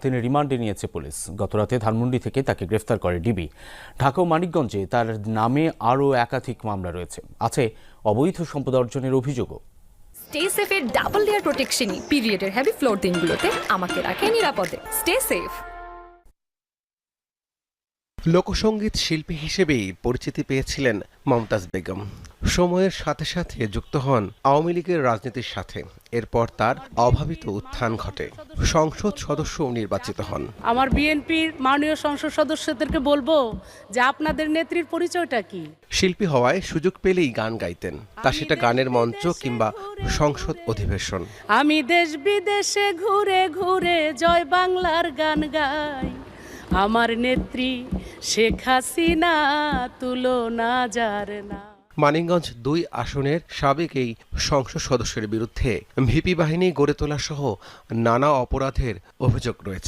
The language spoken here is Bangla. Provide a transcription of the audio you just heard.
তিনি রিমান্ডে নিয়েছে পুলিশ। গতরাতে ধানমন্ডি থেকে তাকে গ্রেফতার করে ডিবি। ঢাকা ও মানিকগঞ্জে তার নামে আরও একাধিক মামলা রয়েছে। আছে অবৈধ সম্পদ অর্জনের অভিযোগও। স্টে সেফের ডাবল লেয়ার প্রোটেকশনই পিরিয়ডের হেভি ফ্লোর দিনগুলোতে আমাকে রাখে নিরাপদে। Stay safe. লোকসঙ্গীত শিল্পী হিসেবেই পরিচিতি পেয়েছিলেন মমতাজ বেগম। সময়ের সাথে সাথে যুক্ত হন আওয়ামী লীগের রাজনীতির সাথে। এরপর তার অভাবিত উত্থান ঘটে। সংসদ সদস্য নির্বাচিত হন। আমার বিএনপির মাননীয় সংসদ সদস্যদেরকে বলবো যে আপনাদের নেত্রীর পরিচয়টা কি। শিল্পী হওয়ায় সুযোগ পেলেই গান গাইতেন, তা সেটা গানের মঞ্চ কিংবা সংসদ অধিবেশন। আমি দেশ বিদেশে ঘুরে ঘুরে জয় বাংলার গান গাই, আমার নেত্রী শেখ হাসিনা তুলনা যার না। মানিকগঞ্জ ২ আসনের সাবেক এই সংসদ সদস্যের বিরুদ্ধে ভিপি বাহিনী গড়ে তোলা সহ নানা অপরাধের অভিযোগ রয়েছে।